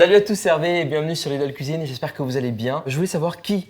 Salut à tous, c'est Hervé et bienvenue sur Lidl Cuisine. J'espère que vous allez bien. Je voulais savoir qui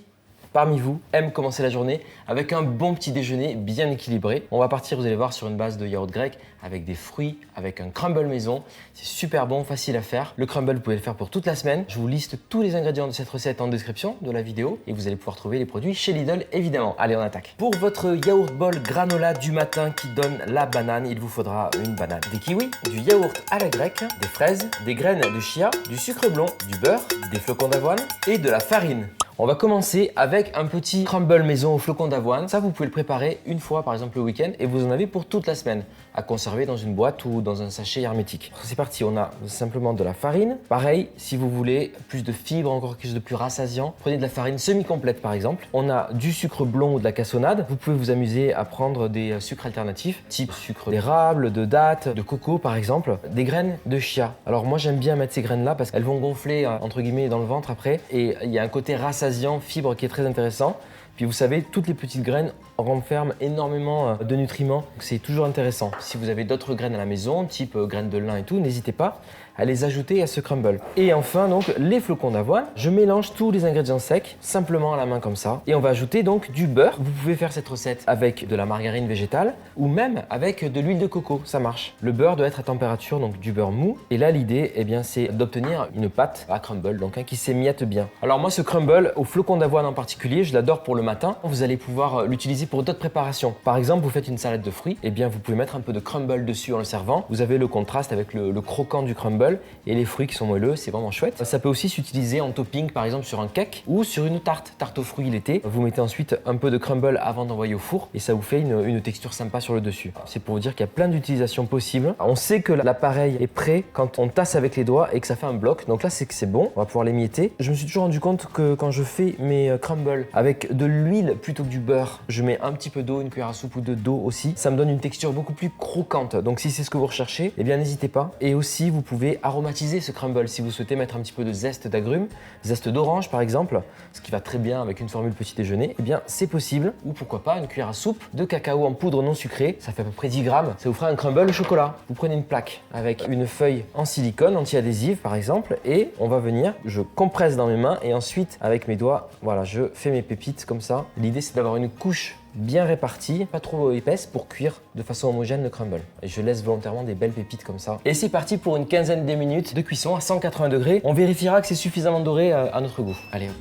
parmi vous aime commencer la journée avec un bon petit déjeuner bien équilibré. On va partir, vous allez voir, sur une base de yaourt grec avec des fruits, avec un crumble maison. C'est super bon, facile à faire. Le crumble, vous pouvez le faire pour toute la semaine. Je vous liste tous les ingrédients de cette recette en description de la vidéo et vous allez pouvoir trouver les produits chez Lidl évidemment. Allez, on attaque. Pour votre yaourt bol granola du matin qui donne la banane, il vous faudra une banane, des kiwis, du yaourt à la grecque, des fraises, des graines de chia, du sucre blond, du beurre, des flocons d'avoine et de la farine. On va commencer avec un petit crumble maison aux flocons d'avoine. Ça, vous pouvez le préparer une fois, par exemple le week-end, et vous en avez pour toute la semaine à conserver dans une boîte ou dans un sachet hermétique. C'est parti, on a simplement de la farine. Pareil, si vous voulez plus de fibres, encore quelque chose de plus rassasiant, prenez de la farine semi-complète par exemple. On a du sucre blond ou de la cassonade. Vous pouvez vous amuser à prendre des sucres alternatifs, type sucre d'érable, de date, de coco par exemple. Des graines de chia. Alors moi, j'aime bien mettre ces graines-là parce qu'elles vont gonfler entre guillemets dans le ventre après. Et il y a un côté rassasiant, fibre qui est très intéressant. Puis vous savez, toutes les petites graines renferment énormément de nutriments. C'est toujours intéressant. Si vous avez d'autres graines à la maison, type graines de lin et tout, n'hésitez pas à les ajouter à ce crumble. Et enfin donc les flocons d'avoine. Je mélange tous les ingrédients secs simplement à la main comme ça. Et on va ajouter donc du beurre. Vous pouvez faire cette recette avec de la margarine végétale ou même avec de l'huile de coco, ça marche. Le beurre doit être à température, donc du beurre mou. Et là l'idée, c'est d'obtenir une pâte à crumble, donc qui s'émiette bien. Alors moi ce crumble aux flocons d'avoine en particulier, je l'adore pour le matin. Vous allez pouvoir l'utiliser pour d'autres préparations. Par exemple, vous faites une salade de fruits, vous pouvez mettre un peu de crumble dessus en le servant. Vous avez le contraste avec le croquant du crumble et les fruits qui sont moelleux, c'est vraiment chouette. Ça peut aussi s'utiliser en topping par exemple sur un cake ou sur une tarte aux fruits l'été. Vous mettez ensuite un peu de crumble avant d'envoyer au four et ça vous fait une texture sympa sur le dessus. C'est pour vous dire qu'il y a plein d'utilisations possibles. On sait que l'appareil est prêt quand on tasse avec les doigts et que ça fait un bloc. Donc là c'est que c'est bon, on va pouvoir l'émietter. Je me suis toujours rendu compte que quand je fais mes crumbles avec de l'huile plutôt que du beurre, je mets un petit peu d'eau, une cuillère à soupe ou d'eau aussi. Ça me donne une texture beaucoup plus croquante. Donc si c'est ce que vous recherchez, n'hésitez pas. Et aussi vous pouvez aromatiser ce crumble si vous souhaitez mettre un petit peu de zeste d'agrumes, zeste d'orange par exemple, ce qui va très bien avec une formule petit déjeuner, c'est possible. Ou pourquoi pas une cuillère à soupe de cacao en poudre non sucrée, ça fait à peu près 10 grammes, ça vous fera un crumble au chocolat. Vous prenez une plaque avec une feuille en silicone anti-adhésive par exemple et on va venir, je compresse dans mes mains et ensuite avec mes doigts, voilà, je fais mes pépites comme ça. L'idée c'est d'avoir une couche bien répartie, pas trop épaisse pour cuire de façon homogène le crumble. Et je laisse volontairement des belles pépites comme ça. Et c'est parti pour une quinzaine de minutes de cuisson à 180 degrés. On vérifiera que c'est suffisamment doré à notre goût. Allez hop.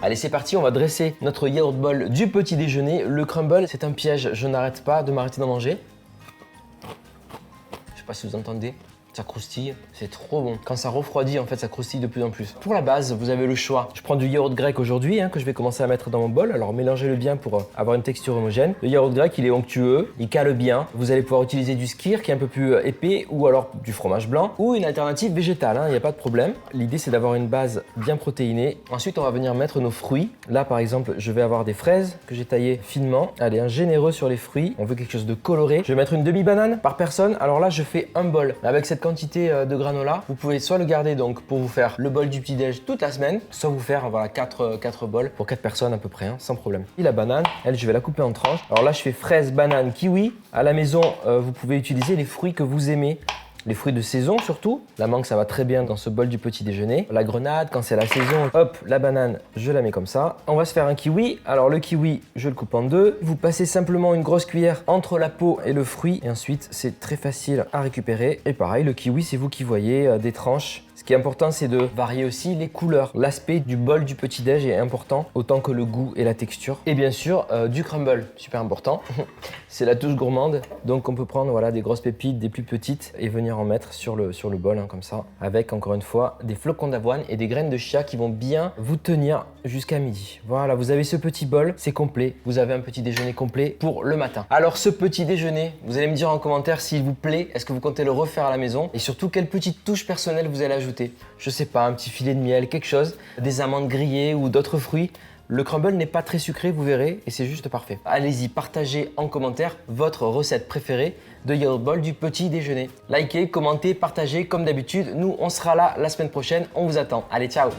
Allez, c'est parti, on va dresser notre yaourt bowl du petit déjeuner. Le crumble, c'est un piège, je n'arrête pas de m'arrêter d'en manger. Je sais pas si vous entendez. Ça croustille, c'est trop bon. Quand ça refroidit, en fait, ça croustille de plus en plus. Pour la base, vous avez le choix. Je prends du yaourt grec aujourd'hui, que je vais commencer à mettre dans mon bol. Alors, mélangez-le bien pour avoir une texture homogène. Le yaourt grec, il est onctueux, il cale bien. Vous allez pouvoir utiliser du skyr qui est un peu plus épais ou alors du fromage blanc ou une alternative végétale, il n'y a pas de problème. L'idée, c'est d'avoir une base bien protéinée. Ensuite, on va venir mettre nos fruits. Là, par exemple, je vais avoir des fraises que j'ai taillées finement. Allez, un généreux sur les fruits. On veut quelque chose de coloré. Je vais mettre une demi-banane par personne. Alors là, je fais un bol. Avec cette quantité de granola, vous pouvez soit le garder donc pour vous faire le bol du petit-déj toute la semaine, soit vous faire 4 bols pour 4 personnes à peu près, sans problème. Et la banane, elle, je vais la couper en tranches. Alors là, je fais fraise, banane, kiwi. À la maison, vous pouvez utiliser les fruits que vous aimez. Les fruits de saison surtout. La mangue, ça va très bien dans ce bol du petit déjeuner. La grenade, quand c'est la saison, hop, la banane, je la mets comme ça. On va se faire un kiwi. Alors le kiwi, je le coupe en deux. Vous passez simplement une grosse cuillère entre la peau et le fruit. Et ensuite, c'est très facile à récupérer. Et pareil, le kiwi, c'est vous qui voyez des tranches. Ce qui est important, c'est de varier aussi les couleurs. L'aspect du bol du petit-déj est important, autant que le goût et la texture. Et bien sûr, du crumble, super important. C'est la touche gourmande. Donc, on peut prendre des grosses pépites, des plus petites et venir en mettre sur le bol, comme ça. Avec, encore une fois, des flocons d'avoine et des graines de chia qui vont bien vous tenir jusqu'à midi. Voilà, vous avez ce petit bol, c'est complet. Vous avez un petit déjeuner complet pour le matin. Alors, ce petit déjeuner, vous allez me dire en commentaire s'il vous plaît. Est-ce que vous comptez le refaire à la maison? Et surtout, quelle petite touche personnelle vous allez ajouter? Je sais pas, un petit filet de miel, quelque chose, des amandes grillées ou d'autres fruits. Le crumble n'est pas très sucré, vous verrez, et c'est juste parfait. Allez-y, partagez en commentaire votre recette préférée de yaourt bowl du petit déjeuner. Likez, commentez, partagez comme d'habitude. Nous, on sera là la semaine prochaine. On vous attend. Allez, ciao!